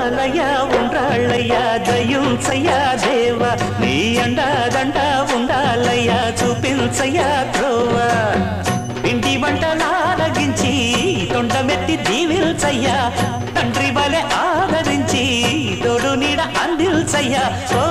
ఉండాలయ్యా ఉండాలయ్యా దయుంచయ్యా దేవ నీ అండాదండ ఉండాలయ్యా చూపించయ్యా త్రోవా ఇంటి వంటలారగించి తొండమెత్తి దీవిల్చయ్యా తండ్రి వలె ఆదరించి తోడు నీడ అందిల్చయ్యా ఓ